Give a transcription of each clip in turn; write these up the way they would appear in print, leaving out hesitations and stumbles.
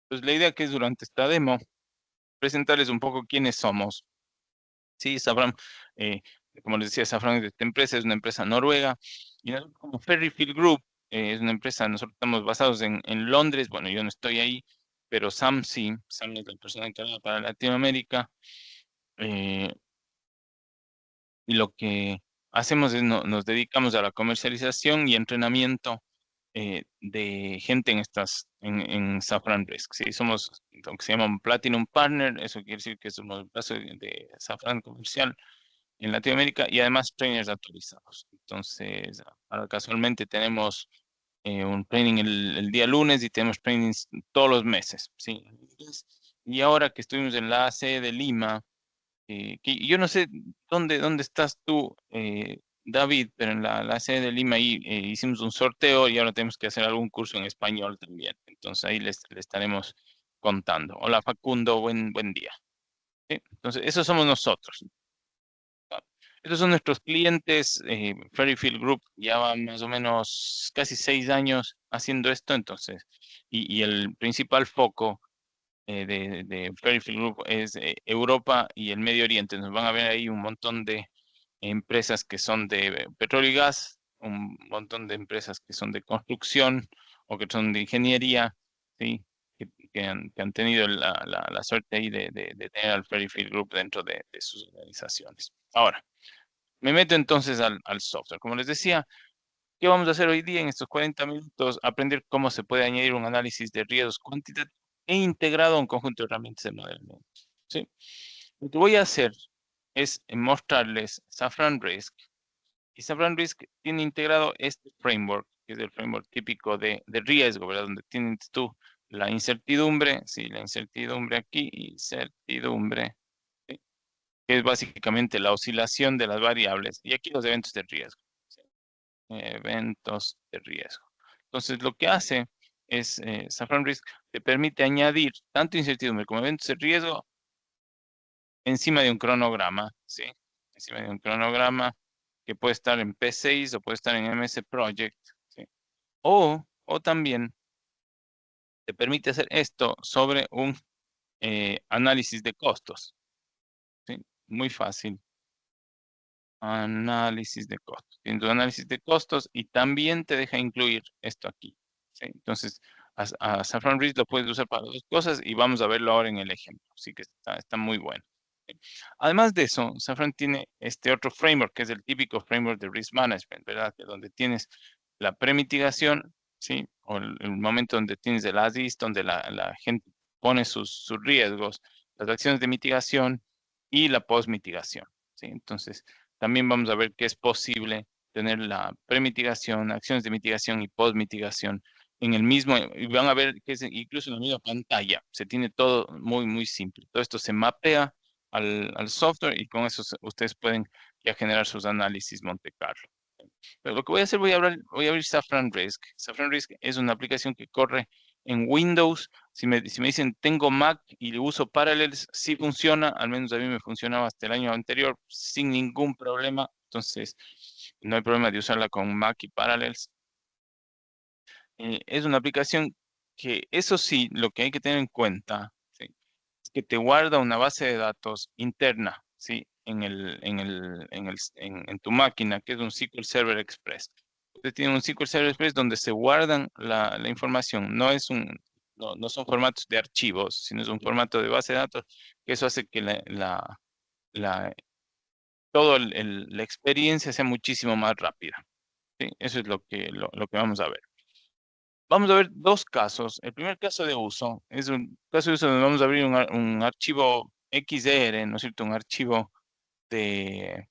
Pues la idea que es durante esta demo, presentarles un poco quiénes somos. Sí, Safran, eh, como les decía, Safran, esta empresa es una empresa noruega, y nosotros como Ferryfield Group, es una empresa, nosotros estamos basados en Londres. Bueno, yo no estoy ahí, pero Sam sí, Sam es la persona encargada para Latinoamérica. eh, y lo que hacemos es nos dedicamos a la comercialización y entrenamiento de gente en Safran Risk. Sí, somos lo que se llama un Platinum Partner. Eso quiere decir que somos el brazo de Safran comercial en Latinoamérica, y además trainers actualizados. Entonces, ahora casualmente tenemos un training el día lunes, y tenemos trainings todos los meses, ¿sí? Y ahora que estuvimos en la AC de Lima, que yo no sé dónde estás tú, David, pero en la sede de Lima ahí hicimos un sorteo, y ahora tenemos que hacer algún curso en español también. Entonces ahí les estaremos contando. Hola Facundo, buen día. ¿Sí? Entonces, esos somos nosotros. Estos son nuestros clientes. Ferryfield Group ya va más o menos casi 6 años haciendo esto. Entonces, y el principal foco de Ferryfield Group es Europa y el Medio Oriente. Nos van a ver ahí un montón de empresas que son de petróleo y gas, un montón de empresas que son de construcción o que son de ingeniería, ¿sí? Que han tenido la suerte ahí de tener al Ferryfield Group dentro de sus organizaciones. Ahora, me meto entonces al software. Como les decía, ¿qué vamos a hacer hoy día en estos 40 minutos? Aprender cómo se puede añadir un análisis de riesgos cuantitativo e integrado a un conjunto de herramientas de modelamiento. ¿Sí? Lo que voy a hacer es mostrarles Safran Risk. Y Safran Risk tiene integrado este framework, que es el framework típico de riesgo, ¿verdad? Donde tienes tú la incertidumbre, sí, la incertidumbre aquí, incertidumbre, ¿sí? Que es básicamente la oscilación de las variables, y aquí los eventos de riesgo. ¿Sí? Eventos de riesgo. Entonces, lo que hace es, Safran Risk te permite añadir tanto incertidumbre como eventos de riesgo encima de un cronograma, ¿sí? Encima de un cronograma que puede estar en P6 o puede estar en MS Project, ¿sí? O también te permite hacer esto sobre un análisis de costos, ¿sí? Muy fácil. Análisis de costos. Tienes tu análisis de costos y también te deja incluir esto aquí, ¿sí? Entonces, a Safran Risk lo puedes usar para dos cosas, y vamos a verlo ahora en el ejemplo. Así que está muy bueno. ¿Sí? Además de eso, Safran tiene este otro framework, que es el típico framework de Risk Management, ¿verdad? Que donde tienes la premitigación, ¿sí? O el momento donde tienes el as-is, donde la gente pone sus riesgos, las acciones de mitigación y la post-mitigación, ¿sí? Entonces, también vamos a ver que es posible tener la premitigación, acciones de mitigación y post-mitigación en el mismo, y van a ver que es incluso en la misma pantalla. Se tiene todo muy simple. Todo esto se mapea al software, y con eso ustedes pueden ya generar sus análisis Monte Carlo. Pero lo que voy a hacer, voy a abrir Safran Risk. Safran Risk es una aplicación que corre en Windows. Si me dicen tengo Mac y le uso Parallels, sí funciona. Al menos a mí me funcionaba hasta el año anterior sin ningún problema. Entonces, no hay problema de usarla con Mac y Parallels. Es una aplicación que, eso sí, lo que hay que tener en cuenta, ¿sí? Es que te guarda una base de datos interna, ¿sí? En tu máquina, que es un SQL Server Express. Usted tiene un SQL Server Express donde se guardan la información. No son formatos de archivos, sino es un formato de base de datos, que eso hace que la, la experiencia sea muchísimo más rápida, ¿sí? Eso es lo que vamos a ver. Vamos a ver dos casos. El primer caso de uso es un caso de uso donde vamos a abrir un archivo XDR, ¿no es cierto? Un archivo de,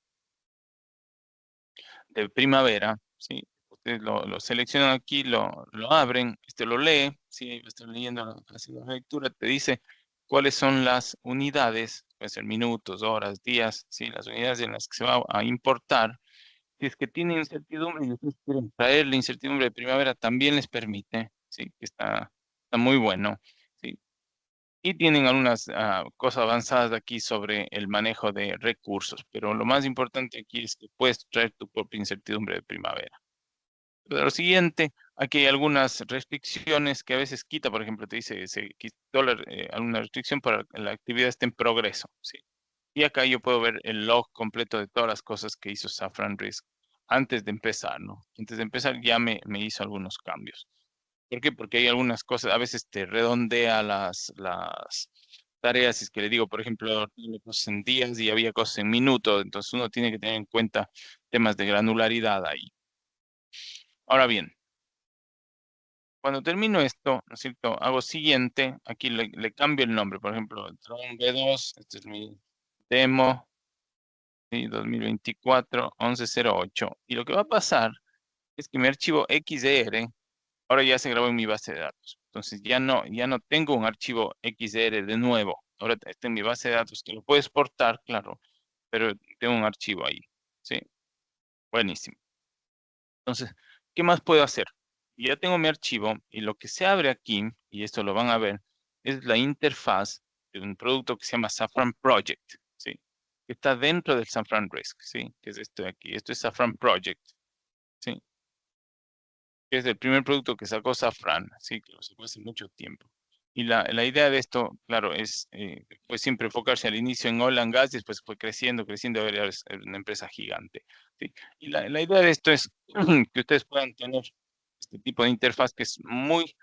de primavera, ¿sí? Ustedes lo seleccionan aquí, lo abren, lo lee, ¿sí? Ahí va a estar leyendo, haciendo la lectura, te dice cuáles son las unidades, puede ser minutos, horas, días, ¿sí? Las unidades en las que se va a importar. Si es que tiene incertidumbre y ustedes quieren traer la incertidumbre de primavera, también les permite, ¿sí? Que está muy bueno, ¿sí? Y tienen algunas cosas avanzadas aquí sobre el manejo de recursos, pero lo más importante aquí es que puedes traer tu propia incertidumbre de primavera. Pero lo siguiente, Aquí hay algunas restricciones que a veces quita, por ejemplo, te dice, se quitó alguna restricción para que la actividad esté en progreso, ¿sí? Y acá yo puedo ver el log completo de todas las cosas que hizo Safran Risk antes de empezar, ¿no? Antes de empezar ya me hizo algunos cambios. ¿Por qué? Porque hay algunas cosas, a veces te redondea las tareas, si es que le digo, por ejemplo, tiene cosas en días y había cosas en minutos, entonces uno tiene que tener en cuenta temas de granularidad ahí. Ahora bien, cuando termino esto, ¿no es cierto? Hago siguiente, aquí le cambio el nombre, por ejemplo, Tron B2, este es mi demo, ¿sí? 2024, 1108. Y lo que va a pasar es que mi archivo XDR ahora ya se grabó en mi base de datos. Entonces ya no tengo un archivo XDR de nuevo. Ahora está en mi base de datos, que lo puedo exportar, claro, pero tengo un archivo ahí. Sí, buenísimo. Entonces, ¿qué más puedo hacer? Ya tengo mi archivo y lo que se abre aquí, y esto lo van a ver, es la interfaz de un producto que se llama Safran Project, ¿sí? Que está dentro del Safran Risk, ¿sí? Que es esto de aquí. Esto es Safran Project, ¿sí? Que es el primer producto que sacó Safran, sí, que lo sacó hace mucho tiempo. Y la idea de esto, claro, es pues siempre enfocarse al inicio en oil and gas y después fue creciendo, creciendo, ahora es una empresa gigante. ¿Sí? Y la idea de esto es que ustedes puedan tener este tipo de interfaz que es muy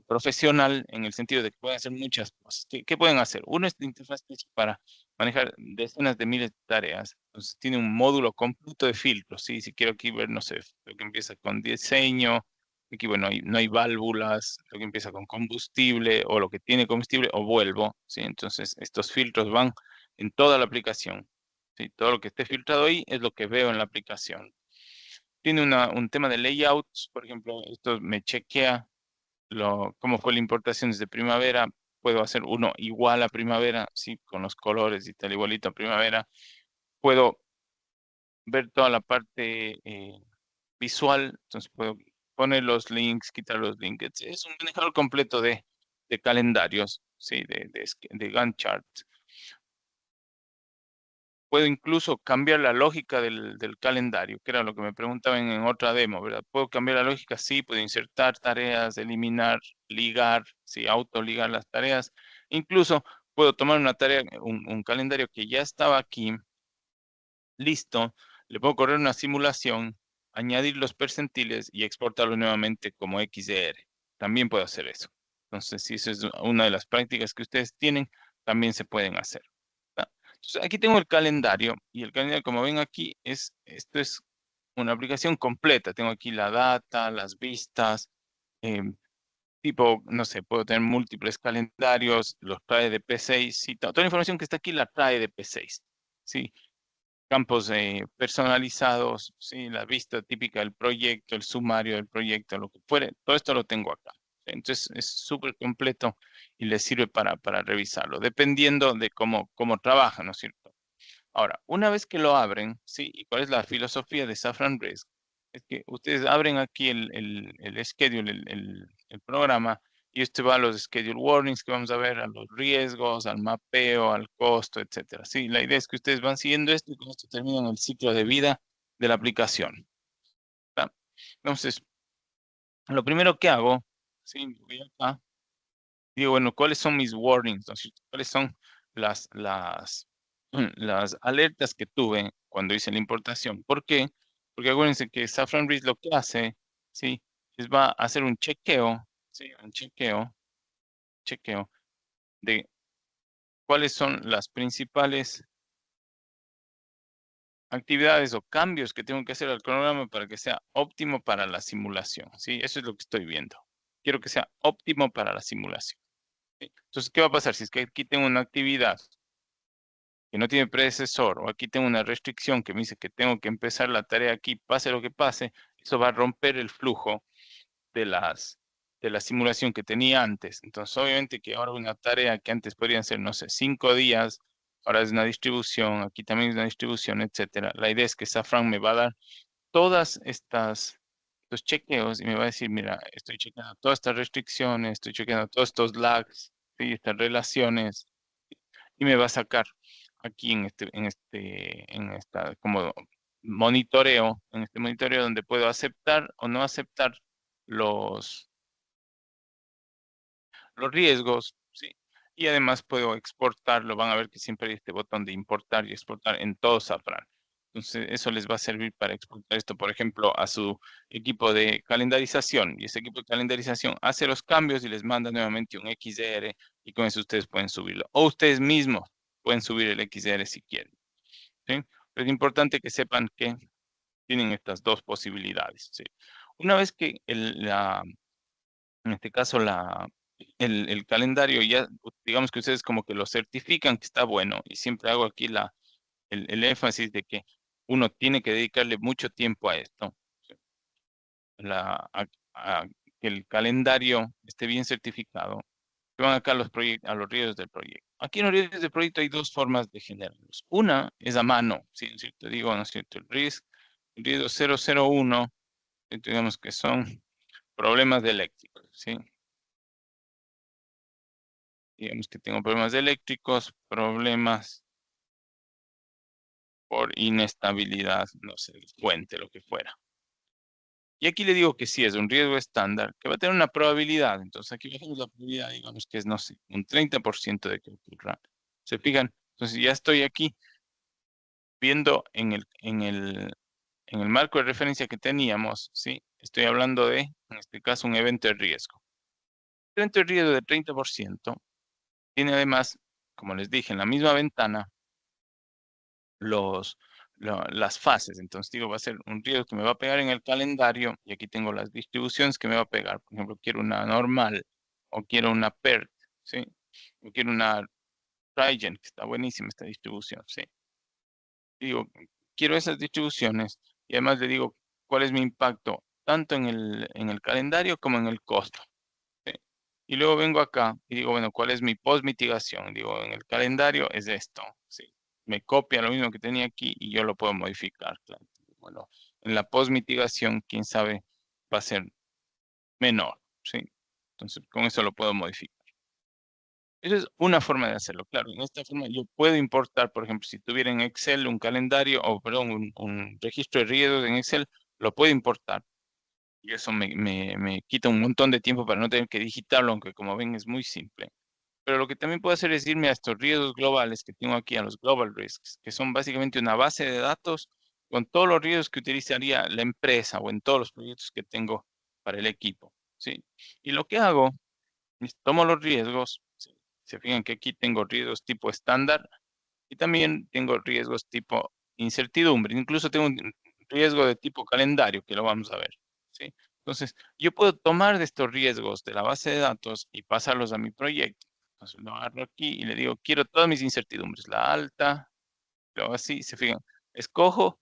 profesional en el sentido de que pueden hacer muchas cosas. ¿Qué pueden hacer? Uno, esta interfaz que es para manejar decenas de miles de tareas. Entonces tiene un módulo completo de filtros, ¿sí? Si quiero aquí ver, no sé, lo que empieza con diseño, aquí, bueno, no hay válvulas, lo que empieza con combustible, o lo que tiene combustible, o vuelvo, ¿sí? Entonces estos filtros van en toda la aplicación, ¿sí? Todo lo que esté filtrado ahí es lo que veo en la aplicación. Tiene un tema de layouts, por ejemplo, esto me chequea cómo fue la importación desde primavera. Puedo hacer uno igual a primavera, sí, con los colores y tal, igualito a primavera. Puedo ver toda la parte visual, entonces puedo poner los links, quitar los links. Es un manejador completo de calendarios, sí, de Gantt chart. Puedo incluso cambiar la lógica del calendario, que era lo que me preguntaban en otra demo, ¿verdad? ¿Puedo cambiar la lógica? Sí, puedo insertar tareas, eliminar, ligar, sí, autoligar las tareas. Incluso puedo tomar una tarea, un calendario que ya estaba aquí, listo, le puedo correr una simulación, añadir los percentiles y exportarlo nuevamente como XDR. También puedo hacer eso. Entonces, si esa es una de las prácticas que ustedes tienen, también se pueden hacer. Entonces, aquí tengo el calendario y el calendario, como ven aquí, esto es una aplicación completa. Tengo aquí la data, las vistas, tipo, no sé, puedo tener múltiples calendarios, los trae de P6, sí, toda la información que está aquí la trae de P6, sí, campos personalizados, sí, la vista típica del proyecto, el sumario del proyecto, lo que fuere, todo esto lo tengo acá. Entonces es súper completo y les sirve para revisarlo, dependiendo de cómo trabaja, ¿no es cierto? Ahora, una vez que lo abren, ¿sí? ¿Y cuál es la filosofía de Safran Risk? Es que ustedes abren aquí el schedule, el programa, y usted va a los schedule warnings que vamos a ver, a los riesgos, al mapeo, al costo, etcétera. Sí, la idea es que ustedes van siguiendo esto y con esto terminan el ciclo de vida de la aplicación. ¿Está? Entonces, lo primero que hago, sí, voy acá, digo, bueno, ¿cuáles son mis warnings? ¿No es cierto? ¿Cuáles son las alertas que tuve cuando hice la importación? ¿Por qué? Porque acuérdense que Safran Risk lo que hace, ¿sí? Es va a hacer un chequeo, ¿sí? Un chequeo de cuáles son las principales actividades o cambios que tengo que hacer al cronograma para que sea óptimo para la simulación, ¿sí? Eso es lo que estoy viendo. Quiero que sea óptimo para la simulación. ¿Sí? Entonces, ¿qué va a pasar? Si es que aquí tengo una actividad que no tiene predecesor, o aquí tengo una restricción que me dice que tengo que empezar la tarea aquí, pase lo que pase, eso va a romper el flujo de de la simulación que tenía antes. Entonces, obviamente que ahora una tarea que antes podrían ser, no sé, 5 días, ahora es una distribución, aquí también es una distribución, etcétera. La idea es que Safran me va a dar todas estos chequeos y me va a decir, mira, estoy chequeando todas estas restricciones, estoy chequeando todos estos lags, ¿sí? Estas relaciones, y me va a sacar aquí en esta como monitoreo, en este monitoreo donde puedo aceptar o no aceptar los riesgos, ¿sí? Y además puedo exportarlo. Van a ver que siempre hay este botón de importar y exportar en todo Safran. Entonces, eso les va a servir para exportar esto, por ejemplo, a su equipo de calendarización. Y ese equipo de calendarización hace los cambios y les manda nuevamente un XDR y con eso ustedes pueden subirlo. O ustedes mismos pueden subir el XDR si quieren, ¿sí? Pero es importante que sepan que tienen estas dos posibilidades, ¿sí? Una vez que en este caso, el calendario ya, digamos que ustedes como que lo certifican que está bueno, y siempre hago aquí el énfasis de que uno tiene que dedicarle mucho tiempo a esto, ¿sí? A que el calendario esté bien certificado. Que van acá a los riesgos del proyecto. Aquí en los riesgos del proyecto hay dos formas de generarlos. Una es a mano, ¿sí? ¿No es cierto? Digo, ¿no es cierto? El riesgo 001, digamos que son problemas de eléctricos, ¿sí? Digamos que tengo problemas eléctricos, problemas por inestabilidad, no sé, de fuente, lo que fuera. Y aquí le digo que sí es un riesgo estándar, que va a tener una probabilidad. Entonces aquí bajamos la probabilidad, digamos que es, no sé, un 30% de que ocurra. ¿Se fijan? Entonces ya estoy aquí viendo en el marco de referencia que teníamos, ¿sí? Estoy hablando de, en este caso, un evento de riesgo. El evento de riesgo de 30% tiene además, como les dije, en la misma ventana, las fases. Entonces digo, va a ser un riesgo que me va a pegar en el calendario y aquí tengo las distribuciones que me va a pegar. Por ejemplo, quiero una normal o quiero una PERT, ¿sí? O quiero una Trigen, que está buenísima esta distribución, ¿sí? Digo, quiero esas distribuciones y además le digo cuál es mi impacto tanto en el calendario como en el costo, ¿sí? Y luego vengo acá y digo, bueno, ¿cuál es mi post mitigación? Digo, en el calendario es esto, ¿sí? Me copia lo mismo que tenía aquí y yo lo puedo modificar, claro. Bueno, en la post mitigación, quién sabe, va a ser menor, ¿sí? Entonces, con eso lo puedo modificar. Esa es una forma de hacerlo, claro. En esta forma yo puedo importar, por ejemplo, si tuviera en Excel un calendario, o perdón, un registro de riesgos en Excel, lo puedo importar. Y eso me quita un montón de tiempo para no tener que digitarlo, aunque como ven es muy simple. Pero lo que también puedo hacer es irme a estos riesgos globales que tengo aquí, a los Global Risks, que son básicamente una base de datos con todos los riesgos que utilizaría la empresa o en todos los proyectos que tengo para el equipo, ¿sí? Y lo que hago es tomo los riesgos, ¿sí? Se fijan que aquí tengo riesgos tipo estándar y también tengo riesgos tipo incertidumbre. Incluso tengo un riesgo de tipo calendario, que lo vamos a ver, ¿sí? Entonces, yo puedo tomar de estos riesgos de la base de datos y pasarlos a mi proyecto. Entonces, lo agarro aquí y le digo, quiero todas mis incertidumbres, la alta, luego así, se fijan, escojo,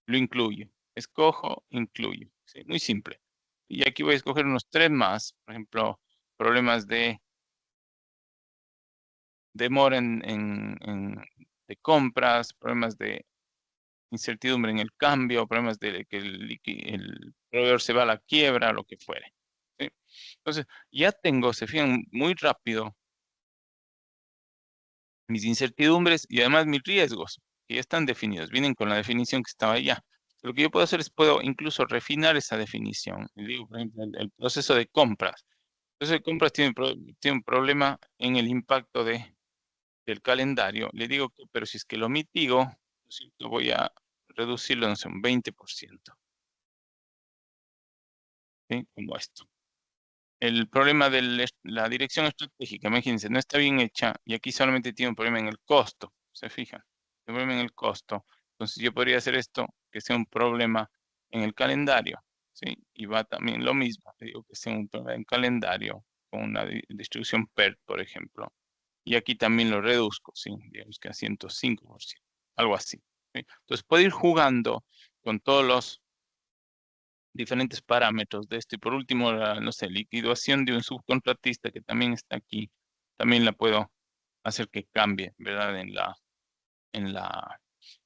lo incluyo, escojo, incluyo, ¿sí? Muy simple. Y aquí voy a escoger unos tres más, por ejemplo, problemas de demora de compras, problemas de incertidumbre en el cambio, problemas de que el proveedor se va a la quiebra, lo que fuere, ¿sí? Entonces, ya tengo, se fijan muy rápido, mis incertidumbres y además mis riesgos, que ya están definidos, vienen con la definición que estaba allá. Lo que yo puedo hacer es puedo incluso refinar esa definición. Y digo, por ejemplo, el proceso de compras. El proceso de compras tiene un problema en el impacto del calendario. Le digo que, pero si es que lo mitigo, ¿no es cierto? Voy a reducirlo, no sé, un 20%, ¿sí? Como esto. El problema de la dirección estratégica, imagínense, no está bien hecha y aquí solamente tiene un problema en el costo, ¿se fijan? Un problema en el costo. Entonces yo podría hacer esto, que sea un problema en el calendario, ¿sí? Y va también lo mismo, le digo que sea un problema en calendario con una distribución PERT, por ejemplo. Y aquí también lo reduzco, ¿sí? Digamos que a 105%, algo así, ¿sí? Entonces puedo ir jugando con todos los diferentes parámetros de esto. Y por último, no sé, liquidación de un subcontratista que también está aquí, también la puedo hacer que cambie, ¿verdad? En la,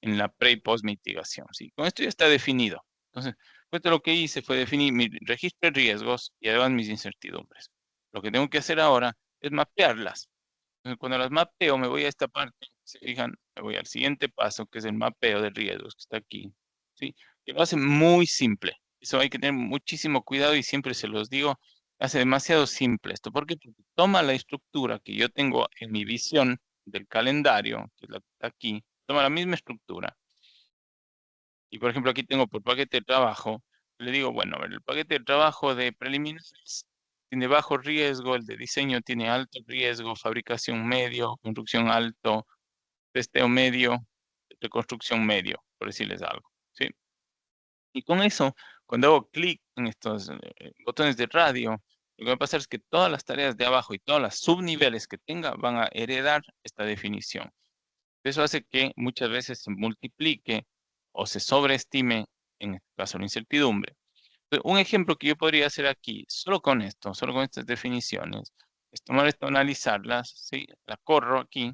en la pre y post mitigación, ¿sí? Con esto ya está definido. Entonces, esto lo que hice fue definir mi registro de riesgos y además mis incertidumbres. Lo que tengo que hacer ahora es mapearlas. Entonces, cuando las mapeo, me voy a esta parte, se fijan, me voy al siguiente paso, que es el mapeo de riesgos, que está aquí, ¿sí? Que lo hace muy simple. Eso hay que tener muchísimo cuidado y siempre se los digo, hace demasiado simple esto. ¿Por qué? Porque toma la estructura que yo tengo en mi visión del calendario, que es la que está aquí, toma la misma estructura. Y por ejemplo, aquí tengo por paquete de trabajo, le digo, bueno, a ver, el paquete de trabajo de preliminares tiene bajo riesgo, el de diseño tiene alto riesgo, fabricación medio, construcción alto, testeo medio, reconstrucción medio, por decirles algo, ¿sí? Y con eso, cuando hago clic en estos botones de radio, lo que va a pasar es que todas las tareas de abajo y todas las subniveles que tenga van a heredar esta definición. Eso hace que muchas veces se multiplique o se sobreestime, en este caso, la incertidumbre. Un ejemplo que yo podría hacer aquí, solo con esto, solo con estas definiciones, es tomar esto, analizarlas, ¿sí? La corro aquí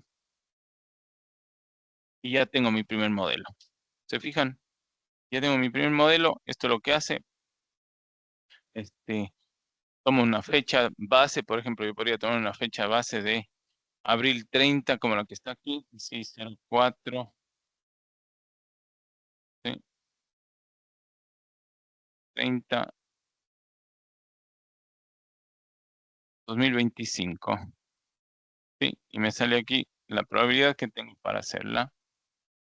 y ya tengo mi primer modelo. ¿Se fijan? Ya tengo mi primer modelo. Esto lo que hace, tomo una fecha base, por ejemplo, yo podría tomar una fecha base de abril 30, como la que está aquí, 604, ¿sí? 30, 2025, ¿sí? Y me sale aquí la probabilidad que tengo para hacerla.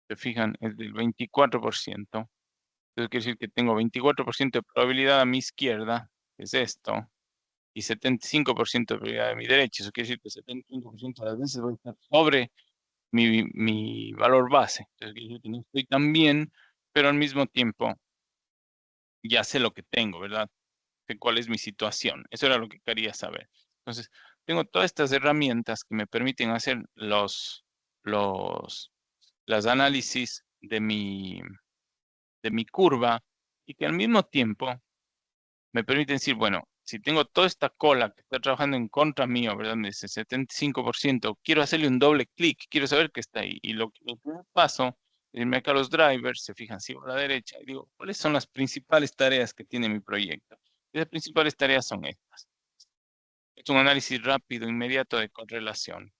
Se fijan, es del 24%. Entonces quiere decir que tengo 24% de probabilidad a mi izquierda, que es esto, y 75% de probabilidad a mi derecha. Eso quiere decir que 75% de las veces voy a estar sobre mi valor base. Entonces quiere decir que no estoy tan bien, pero al mismo tiempo ya sé lo que tengo, ¿verdad? Sé cuál es mi situación. Eso era lo que quería saber. Entonces, tengo todas estas herramientas que me permiten hacer las análisis de mi curva y que al mismo tiempo me permiten decir, bueno, si tengo toda esta cola que está trabajando en contra mío, ¿verdad? Me dice 75%, quiero hacerle un doble clic, quiero saber que está ahí. Y el primer paso es irme acá a los drivers, se fijan, sigo a la derecha y digo, ¿cuáles son las principales tareas que tiene mi proyecto? Y las principales tareas son estas. Es un análisis rápido, inmediato de correlación,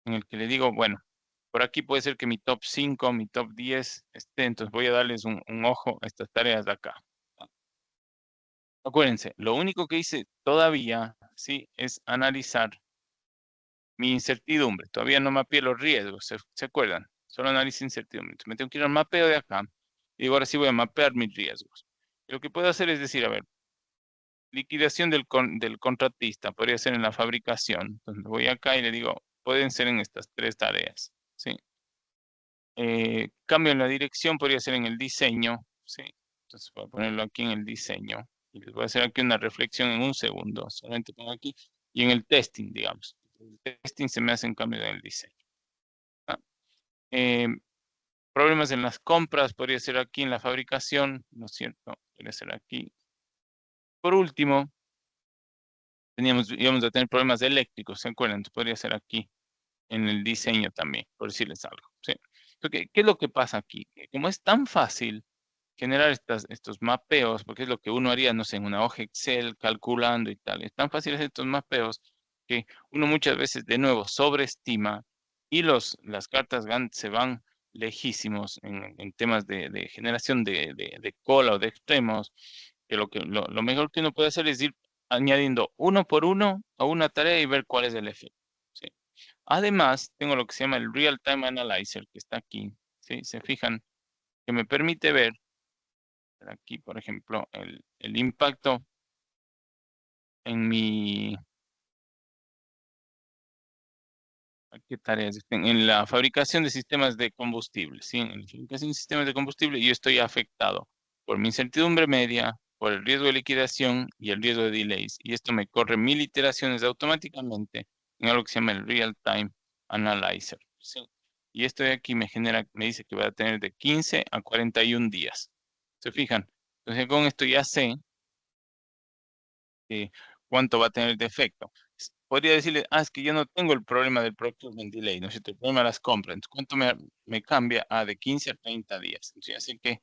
en el que le digo, bueno, por aquí puede ser que mi top 5, mi top 10 esté, entonces voy a darles un ojo a estas tareas de acá. Acuérdense, lo único que hice todavía, sí, es analizar mi incertidumbre. Todavía no mapeé los riesgos, ¿se acuerdan? Solo análisis incertidumbre. Entonces me tengo que ir al mapeo de acá y digo, ahora sí voy a mapear mis riesgos. Y lo que puedo hacer es decir, a ver, liquidación del contratista, podría ser en la fabricación. Entonces voy acá y le digo, pueden ser en estas tres tareas, ¿sí? Cambio en la dirección, podría ser en el diseño, ¿sí? Entonces voy a ponerlo aquí en el diseño. Y les voy a hacer aquí una reflexión en un segundo. Solamente pongo aquí. Y en el testing, digamos. El testing se me hace un cambio en el diseño. ¿Ah? Eh, Problemas en las compras, podría ser aquí en la fabricación, ¿no es cierto? Podría ser aquí. Por último, íbamos a tener problemas eléctricos, ¿se acuerdan? Entonces podría ser aquí en el diseño también, por decirles algo. ¿Sí? Entonces, ¿qué es lo que pasa aquí? Que como es tan fácil generar estos mapeos, porque es lo que uno haría, no sé, en una hoja Excel, calculando y tal. Es tan fácil hacer estos mapeos que uno muchas veces, de nuevo, sobreestima y las cartas Gantt se van lejísimos en temas de generación de cola o de extremos, que lo mejor que uno puede hacer es ir añadiendo uno por uno a una tarea y ver cuál es el efecto. ¿Sí? Además, tengo lo que se llama el Real Time Analyzer, que está aquí. ¿Sí? Se fijan que me permite ver aquí, por ejemplo, el impacto en ¿qué tareas estén? En la fabricación de sistemas de combustible, ¿sí? En la fabricación de sistemas de combustible yo estoy afectado por mi incertidumbre media, por el riesgo de liquidación y el riesgo de delays. Y esto me corre 1000 iteraciones automáticamente en algo que se llama el Real Time Analyzer, ¿sí? Y esto de aquí me dice que voy a tener de 15 a 41 días. ¿Se fijan? Entonces con esto ya sé cuánto va a tener de efecto. Podría decirle, es que yo no tengo el problema del procurement delay, ¿no es cierto? El problema de las compras. Entonces, ¿cuánto me cambia? De 15 a 30 días. Entonces, así que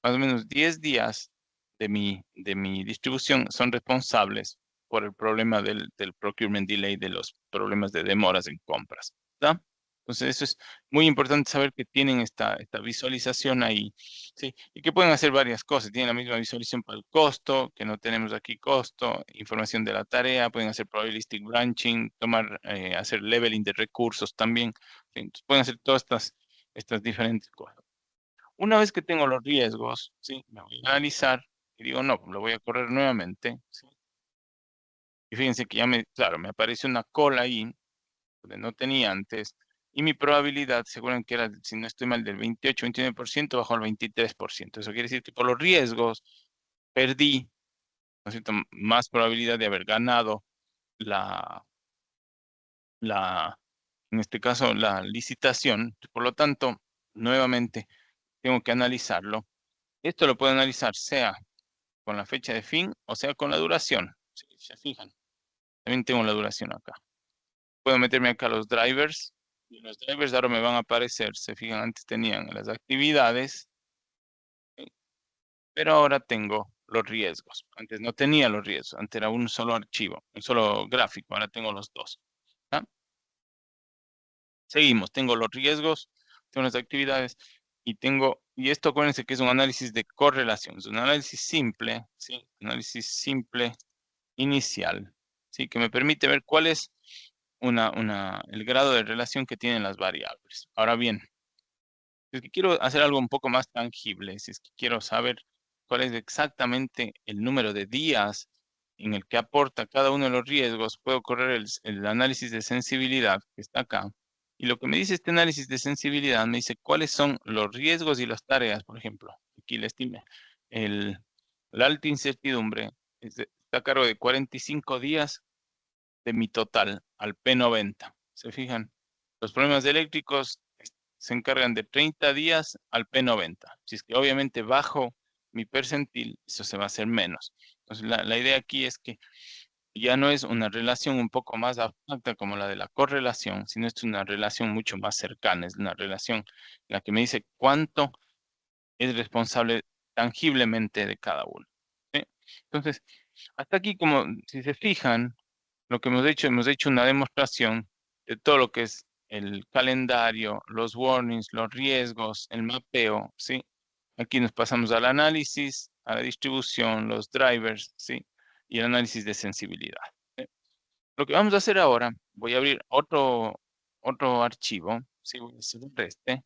más o menos 10 días de mi distribución son responsables por el problema del procurement delay, de los problemas de demoras en compras. ¿Está? Entonces, eso es muy importante saber que tienen esta visualización ahí, ¿sí? Y que pueden hacer varias cosas. Tienen la misma visualización para el costo, que no tenemos aquí costo, información de la tarea, pueden hacer probabilistic branching, hacer leveling de recursos también. ¿Sí? Entonces, pueden hacer todas estas diferentes cosas. Una vez que tengo los riesgos, ¿sí? Me voy a analizar y digo, no, lo voy a correr nuevamente, ¿sí? Y fíjense que claro, me aparece una cola ahí donde no tenía antes, y mi probabilidad, seguro que era, si no estoy mal, del 28, 29%, bajó al 23%. Eso quiere decir que por los riesgos perdí, ¿no es cierto?, más probabilidad de haber ganado la, en este caso, la licitación. Por lo tanto, nuevamente, tengo que analizarlo. Esto lo puedo analizar sea con la fecha de fin o sea con la duración. Si se fijan, también tengo la duración acá. Puedo meterme acá a los drivers, y los drivers ahora me van a aparecer. Se fijan, antes tenían las actividades, ¿sí? Pero ahora tengo los riesgos. Antes no tenía los riesgos, antes era un solo archivo, un solo gráfico, ahora tengo los dos. ¿Ah? Seguimos, tengo los riesgos, tengo las actividades y esto acuérdense que es un análisis de correlación, es un análisis simple, ¿sí? Análisis simple inicial, ¿sí? Que me permite ver cuál es el grado de relación que tienen las variables. Ahora bien, si es que quiero hacer algo un poco más tangible, si es que quiero saber cuál es exactamente el número de días en el que aporta cada uno de los riesgos, puedo correr el análisis de sensibilidad que está acá. Y lo que me dice este análisis de sensibilidad me dice cuáles son los riesgos y las tareas, por ejemplo. Aquí le estime. La alta incertidumbre está a cargo de 45 días de mi total al P90. ¿Se fijan? Los problemas eléctricos se encargan de 30 días al P90. Si es que obviamente bajo mi percentil, eso se va a hacer menos. Entonces, la idea aquí es que ya no es una relación un poco más abstracta como la de la correlación, sino es una relación mucho más cercana. Es una relación en la que me dice cuánto es responsable tangiblemente de cada uno. ¿Sí? Entonces, hasta aquí, como si se fijan, lo que hemos hecho una demostración de todo lo que es el calendario, los warnings, los riesgos, el mapeo, ¿sí? Aquí nos pasamos al análisis, a la distribución, los drivers, ¿sí? Y el análisis de sensibilidad. ¿Sí? Lo que vamos a hacer ahora, voy a abrir otro archivo, ¿sí? Voy a cerrar este.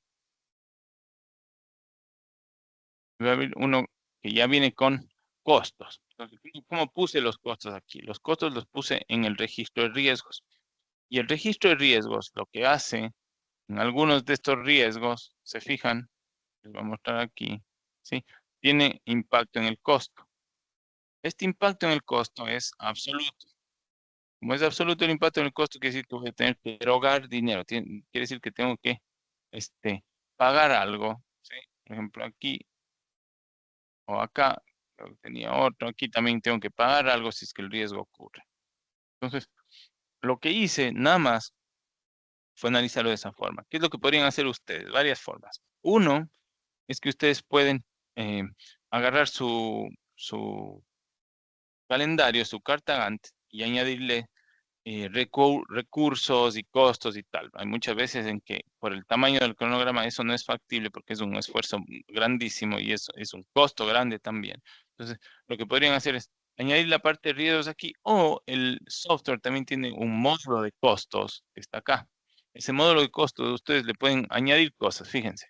Voy a abrir uno que ya viene con costos. Entonces, ¿cómo puse los costos aquí? Los costos los puse en el registro de riesgos. Y el registro de riesgos lo que hace en algunos de estos riesgos, se fijan, les voy a mostrar aquí, ¿sí? Tiene impacto en el costo. Este impacto en el costo es absoluto. Como es absoluto el impacto en el costo, quiere decir que voy a tener que erogar dinero. Quiere decir que tengo que pagar algo, ¿sí? Por ejemplo, aquí o acá, creo que tenía otro, aquí también tengo que pagar algo si es que el riesgo ocurre. Entonces, lo que hice nada más fue analizarlo de esa forma. ¿Qué es lo que podrían hacer ustedes? Varias formas. Uno es que ustedes pueden eh, agarrar su calendario, su carta Gantt y añadirle recursos y costos y tal. Hay muchas veces en que por el tamaño del cronograma eso no es factible porque es un esfuerzo grandísimo y es un costo grande también. Entonces, lo que podrían hacer es añadir la parte de riesgos aquí o el software también tiene un módulo de costos que está acá. Ese módulo de costos ustedes le pueden añadir cosas, fíjense.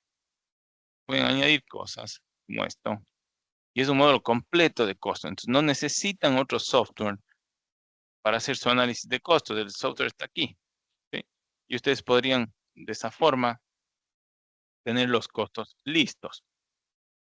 Pueden añadir cosas como esto. Y es un módulo completo de costo. Entonces, no necesitan otro software para hacer su análisis de costos. El software está aquí. ¿Sí? Y ustedes podrían, de esa forma, tener los costos listos.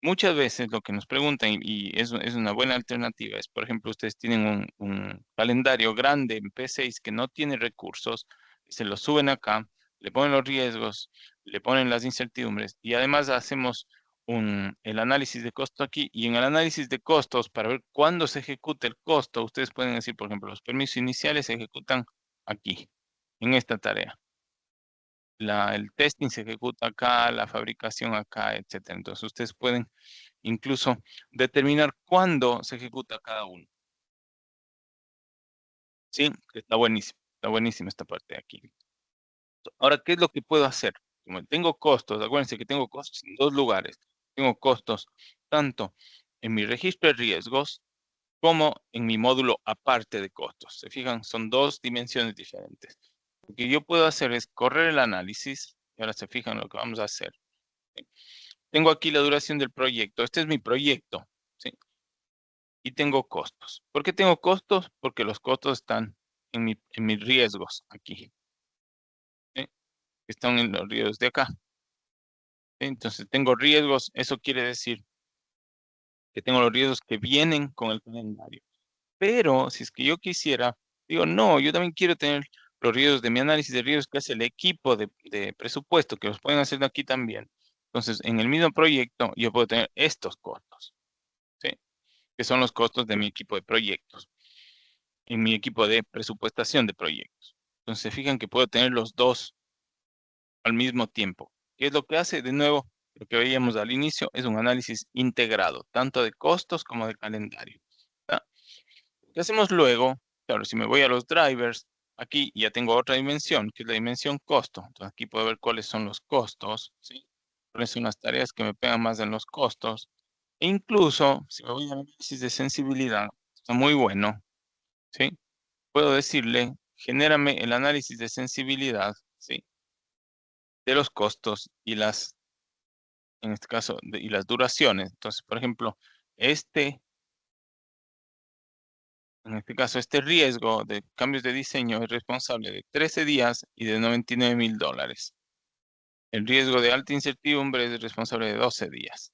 Muchas veces lo que nos preguntan, y es una buena alternativa, es, por ejemplo, ustedes tienen un calendario grande en P6 que no tiene recursos, se lo suben acá, le ponen los riesgos, le ponen las incertidumbres, y además hacemos el análisis de costo aquí, y en el análisis de costos, para ver cuándo se ejecuta el costo, ustedes pueden decir, por ejemplo, los permisos iniciales se ejecutan aquí, en esta tarea. El testing se ejecuta acá, la fabricación acá, etcétera. Entonces, ustedes pueden incluso determinar cuándo se ejecuta cada uno. ¿Sí? Está buenísimo esta parte de aquí. Ahora, ¿qué es lo que puedo hacer? Como tengo costos, acuérdense que tengo costos en dos lugares. Tengo costos tanto en mi registro de riesgos como en mi módulo aparte de costos. ¿Se fijan? Son dos dimensiones diferentes. Lo que yo puedo hacer es correr el análisis, y ahora se fijan lo que vamos a hacer. ¿Sí? Tengo aquí la duración del proyecto. Este es mi proyecto, ¿sí? Y tengo costos. ¿Por qué tengo costos? Porque los costos están en mis riesgos aquí, ¿sí? Están en los riesgos de acá. Entonces tengo riesgos, eso quiere decir que tengo los riesgos que vienen con el calendario. Pero si es que yo quisiera, digo, no, yo también quiero tener los riesgos de mi análisis de riesgos que hace el equipo de presupuesto, que los pueden hacer aquí también. Entonces, en el mismo proyecto, yo puedo tener estos costos, ¿sí? Que son los costos de mi equipo de proyectos, en mi equipo de presupuestación de proyectos. Entonces, se fijan que puedo tener los dos al mismo tiempo. ¿Qué es lo que hace? De nuevo, lo que veíamos al inicio es un análisis integrado, tanto de costos como de calendario. ¿Ah? Lo que hacemos luego, claro, si me voy a los drivers, aquí ya tengo otra dimensión, que es la dimensión costo. Entonces aquí puedo ver cuáles son los costos, ¿sí? Cuáles son las tareas que me pegan más en los costos. E incluso, si me voy al análisis de sensibilidad, está muy bueno, ¿sí? Puedo decirle, genérame el análisis de sensibilidad, ¿sí? De los costos y en este caso, y las duraciones. Entonces, por ejemplo, en este caso, este riesgo de cambios de diseño es responsable de 13 días y de $99,000. El riesgo de alta incertidumbre es responsable de 12 días.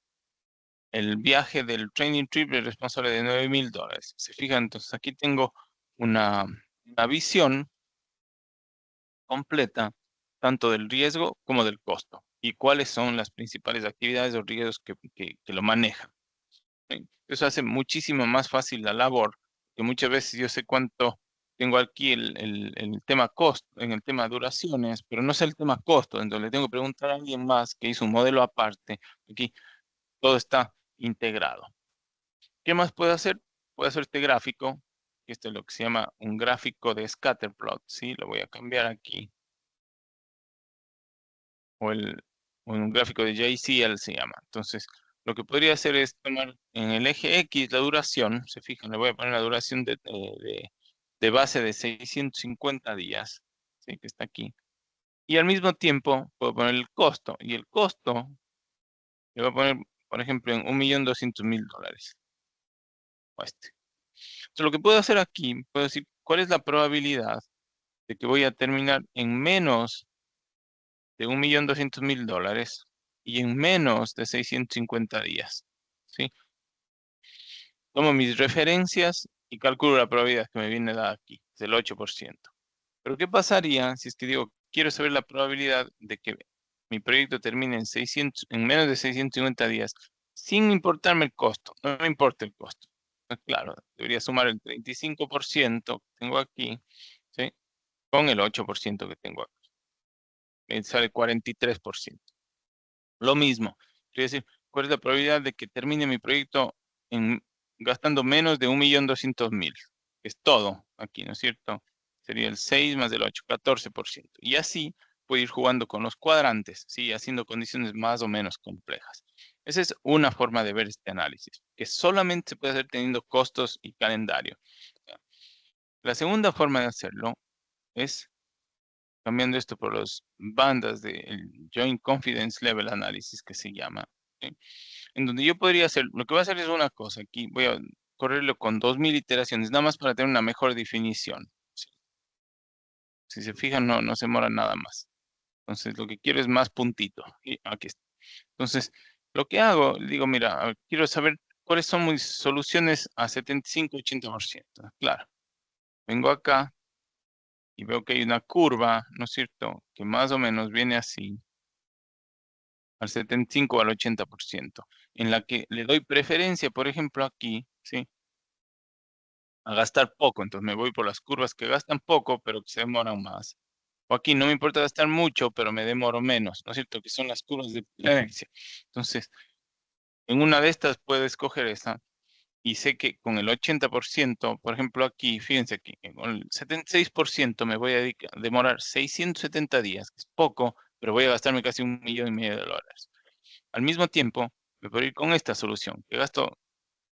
El viaje del training trip es responsable de $9,000. Se fijan, entonces aquí tengo una visión completa tanto del riesgo como del costo y cuáles son las principales actividades o riesgos que lo manejan. ¿Sí? Eso hace muchísimo más fácil la labor, que muchas veces yo sé cuánto tengo aquí el tema costo, en el tema duraciones, pero no sé el tema costo, entonces le tengo que preguntar a alguien más que hizo un modelo aparte. Aquí todo está integrado. ¿Qué más puedo hacer? Puedo hacer este gráfico, que esto es lo que se llama un gráfico de scatterplot, ¿sí? Lo voy a cambiar aquí. O en un gráfico de JCL se llama. Entonces, lo que podría hacer es tomar en el eje X la duración, se fijan, le voy a poner la duración de base de 650 días, ¿sí? Que está aquí. Y al mismo tiempo puedo poner el costo, y el costo le voy a poner, por ejemplo, en $1,200,000. O este. Entonces, lo que puedo hacer aquí, puedo decir, ¿cuál es la probabilidad de que voy a terminar en menos de $1,200,000 y en menos de 650 días? ¿Sí? Tomo mis referencias y calculo la probabilidad que me viene dada aquí, es del 8%. Pero ¿qué pasaría si es que digo, quiero saber la probabilidad de que mi proyecto termine en menos de 650 días, sin importarme el costo? No me importa el costo. Pues claro, debería sumar el 35% que tengo aquí, ¿sí? Con el 8% que tengo aquí. Me sale 43%. Lo mismo, quiero decir, ¿cuál es la probabilidad de que termine mi proyecto gastando menos de 1,200,000? Es todo aquí, ¿no es cierto? Sería el 6 más el 8, 14%. Y así puedo ir jugando con los cuadrantes, ¿sí? Haciendo condiciones más o menos complejas. Esa es una forma de ver este análisis, que solamente se puede hacer teniendo costos y calendario. La segunda forma de hacerlo es cambiando esto por las bandas del Joint Confidence Level Analysis, que se llama, ¿sí? En donde yo podría hacer, lo que voy a hacer es una cosa, aquí voy a correrlo con 2,000 iteraciones, nada más para tener una mejor definición, ¿sí? Si se fijan, no se demora nada más. Entonces, lo que quiero es más puntito. Y aquí está. Entonces, lo que hago, digo, mira, a ver, quiero saber cuáles son mis soluciones a 75-80%. Claro, vengo acá y veo que hay una curva, ¿no es cierto?, que más o menos viene así, al 75 o al 80%, en la que le doy preferencia, por ejemplo, aquí, ¿sí? A gastar poco, entonces me voy por las curvas que gastan poco, pero que se demoran más. O aquí no me importa gastar mucho, pero me demoro menos, ¿no es cierto? Que son las curvas de preferencia. Entonces, en una de estas puedo escoger esa. y sé que con el 80%, por ejemplo, aquí, fíjense aquí, con el 76% me voy a demorar 670 días, que es poco, pero voy a gastarme casi $1,500,000. Al mismo tiempo, me puedo ir con esta solución, que gasto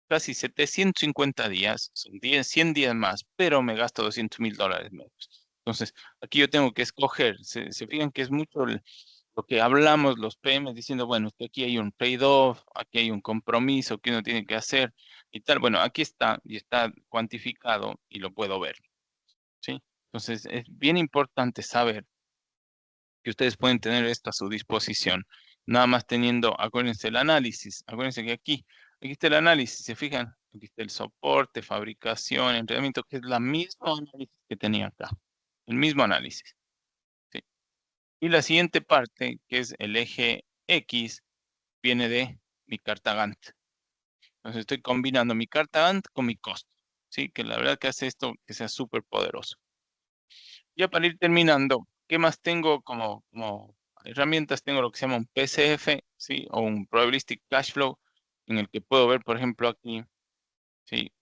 casi 750 días, son 100 días más, pero me gasto $200,000 menos. Entonces, aquí yo tengo que escoger, se fijan que es mucho lo que hablamos los PM diciendo, bueno, que aquí hay un trade-off, aquí hay un compromiso que uno tiene que hacer y tal. Bueno, aquí está y está cuantificado y lo puedo ver, ¿sí? Entonces, es bien importante saber que ustedes pueden tener esto a su disposición, nada más teniendo, acuérdense, el análisis, acuérdense que aquí está el análisis, se fijan, aquí está el soporte, fabricación, entrenamiento, que es la misma análisis que tenía acá, el mismo análisis, ¿sí? Y la siguiente parte, que es el eje X, viene de mi carta Gantt. Entonces estoy combinando mi carta Gantt con mi costo, ¿sí? Que la verdad que hace esto que sea súper poderoso. Ya para ir terminando, ¿qué más tengo como herramientas? Tengo lo que se llama un PCF, ¿sí? O un Probabilistic Cash Flow, en el que puedo ver, por ejemplo, aquí, ¿sí?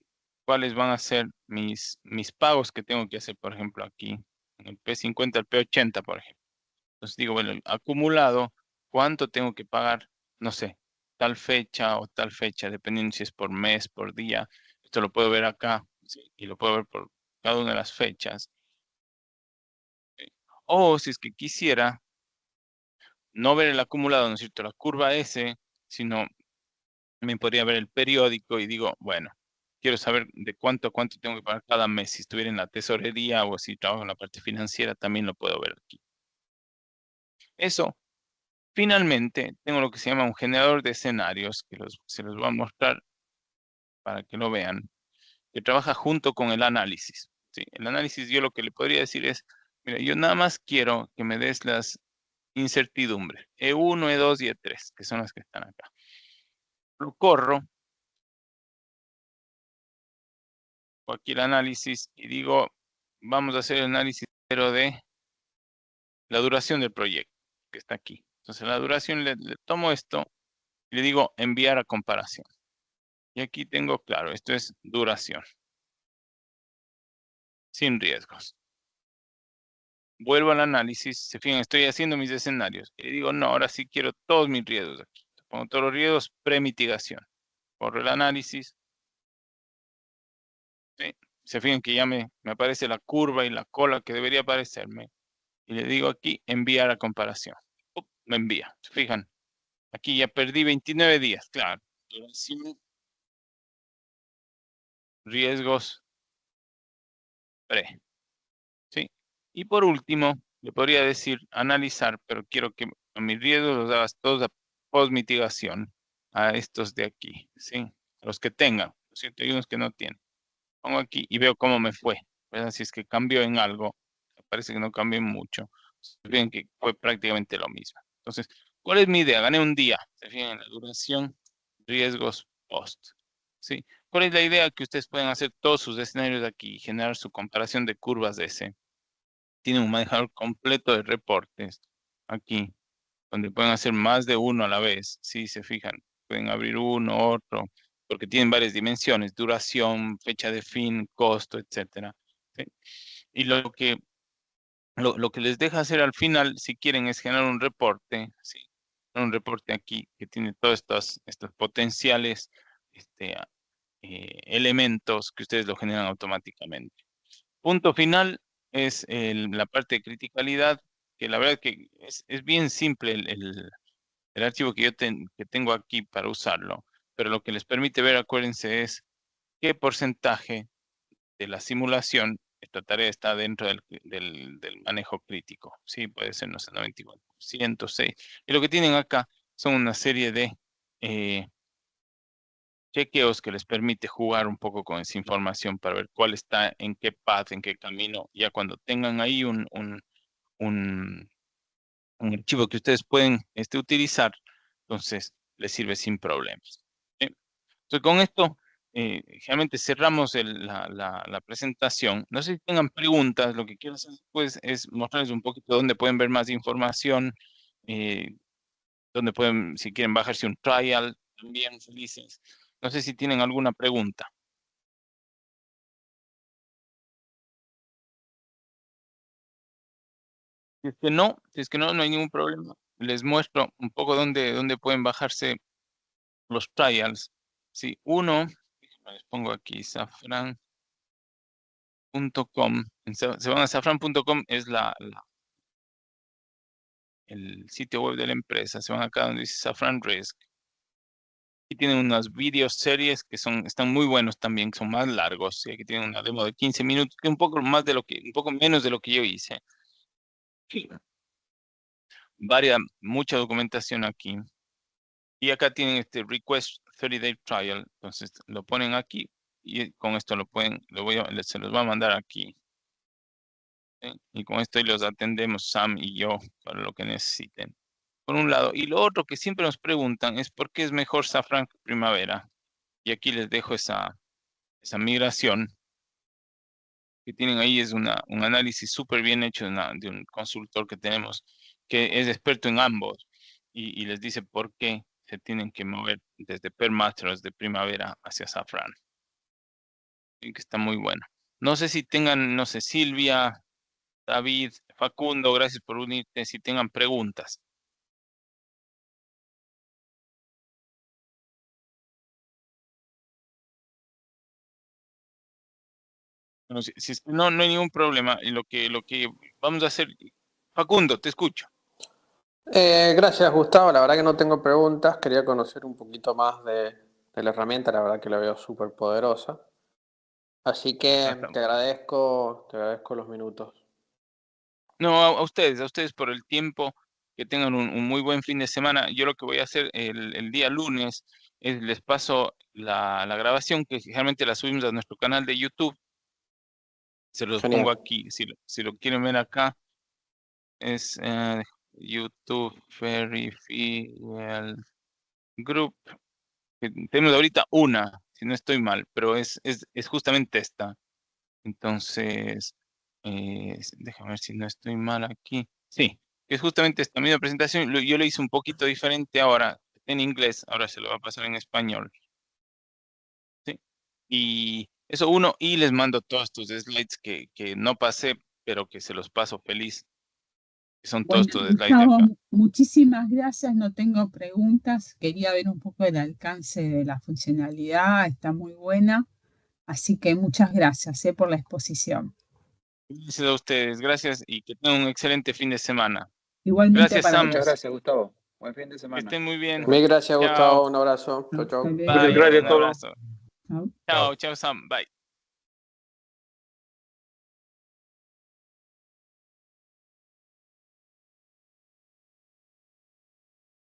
Cuáles van a ser mis pagos que tengo que hacer, por ejemplo, aquí, en el P50, el P80, por ejemplo. Entonces digo, bueno, el acumulado, ¿cuánto tengo que pagar? No sé, tal fecha o tal fecha, dependiendo si es por mes, por día. Esto lo puedo ver acá, ¿sí? Y lo puedo ver por cada una de las fechas. O si es que quisiera no ver el acumulado, ¿no es cierto? La curva S, sino me podría ver el periódico y digo, bueno, quiero saber de cuánto a cuánto tengo que pagar cada mes. Si estuviera en la tesorería o si trabajo en la parte financiera, también lo puedo ver aquí. Eso, finalmente, tengo lo que se llama un generador de escenarios, que se los voy a mostrar para que lo vean, que trabaja junto con el análisis, ¿sí? El análisis, yo lo que le podría decir es, mira, yo nada más quiero que me des las incertidumbres, E1, E2 y E3, que son las que están acá. Lo corro, o aquí el análisis, y digo, vamos a hacer el análisis pero de la duración del proyecto, que está aquí. Entonces, la duración, le tomo esto y le digo enviar a comparación. Y aquí tengo, claro, esto es duración, sin riesgos. Vuelvo al análisis, se fijan, estoy haciendo mis escenarios. Y digo, no, ahora sí quiero todos mis riesgos aquí. Pongo todos los riesgos, premitigación. Corro el análisis, ¿sí? Se fijan que ya me aparece la curva y la cola que debería aparecerme. Y le digo aquí, enviar a comparación. Me envía. Se fijan, aquí ya perdí 29 días, claro. Duración, riesgos, pre. ¿Sí? Y por último, le podría decir analizar, pero quiero que a mis riesgos los hagas todos a post-mitigación, a estos de aquí, ¿sí? A los que tengan, ¿no es cierto? Hay unos que no tienen. Pongo aquí y veo cómo me fue, ¿verdad? Si es que cambió en algo, parece que no cambió en mucho. Se fijan que fue prácticamente lo mismo. Entonces, ¿cuál es mi idea? Gané un día. Se fijan en la duración, riesgos, post. ¿Sí? ¿Cuál es la idea? Que ustedes pueden hacer todos sus escenarios de aquí y generar su comparación de curvas de ese. Tienen un manejador completo de reportes aquí, donde pueden hacer más de uno a la vez. Si se fijan, pueden abrir uno, otro, porque tienen varias dimensiones, duración, fecha de fin, costo, etcétera. ¿Sí? Y lo que les deja hacer al final, si quieren, es generar un reporte, ¿sí? Un reporte aquí que tiene todos estos potenciales elementos que ustedes lo generan automáticamente. Punto final es la parte de criticalidad, que la verdad que es bien simple el archivo que yo que tengo aquí para usarlo, pero lo que les permite ver, acuérdense, es qué porcentaje de la simulación, esta tarea está dentro del manejo crítico. Sí, puede ser, no sé, 94%, 6. Y lo que tienen acá son una serie de chequeos que les permite jugar un poco con esa información para ver cuál está en qué path, en qué camino. Ya cuando tengan ahí un archivo que ustedes pueden utilizar, entonces les sirve sin problemas. ¿Sí? Entonces, con esto, generalmente cerramos la presentación. No sé si tengan preguntas. Lo que quiero hacer después es mostrarles un poquito dónde pueden ver más información, dónde pueden, si quieren bajarse un trial, también felices. No sé si tienen alguna pregunta. Si es que no, no hay ningún problema. Les muestro un poco dónde pueden bajarse los trials. Sí, uno, les pongo aquí safran.com. Se van a safran.com, es el sitio web de la empresa. Se van acá donde dice Safran Risk. Y tienen unas videoseries que están muy buenos también, son más largos. Sí, aquí tienen una demo de 15 minutos, que un poco menos de lo que yo hice. Sí. Mucha documentación aquí. Y acá tienen este Request 30-day Trial. Entonces lo ponen aquí y con esto se los voy a mandar aquí. ¿Sí? Y con esto los atendemos Sam y yo para lo que necesiten. Por un lado. Y lo otro que siempre nos preguntan es por qué es mejor Safran que Primavera. Y aquí les dejo esa migración que tienen ahí. Es un análisis súper bien hecho de un consultor que tenemos que es experto en ambos y les dice por qué se tienen que mover desde Permastros de Primavera hacia Safran. Y que está muy bueno. No sé si tengan, no sé, Silvia, David, Facundo, gracias por unirte, si tengan preguntas. Bueno, no, no hay ningún problema. Y lo que vamos a hacer, Facundo, te escucho. Gracias, Gustavo. La verdad que no tengo preguntas. Quería conocer un poquito más de la herramienta. La verdad que la veo súper poderosa. Así que te agradezco los minutos. No, a ustedes por el tiempo, que tengan un muy buen fin de semana. Yo lo que voy a hacer el día lunes es les paso la grabación, que generalmente la subimos a nuestro canal de YouTube. Se los Genial. pongo aquí, si lo quieren ver acá, es YouTube Ferry Field Group. Tenemos ahorita una, si no estoy mal, pero es justamente esta. Entonces, déjame ver si no estoy mal aquí. Sí, es justamente esta misma presentación. Yo le hice un poquito diferente ahora en inglés, ahora se lo va a pasar en español. ¿Sí? Y eso uno, y les mando todos estos slides que no pasé, pero que se los paso feliz. Son todos estos slides de Gustavo, acá. muchísimas gracias, no tengo preguntas. Quería ver un poco el alcance de la funcionalidad, está muy buena. Así que muchas gracias por la exposición. Gracias a ustedes, gracias y que tengan un excelente fin de semana. Igualmente Gracias, para Sam. Muchas gracias, Gustavo. Buen fin de Que semana. estén muy bien. Mil gracias, Chao. Gustavo. Un abrazo. Chau, chau. Hasta luego. Bye. Gracias a Un todos. abrazo. Chao. Chao, Sam. Bye.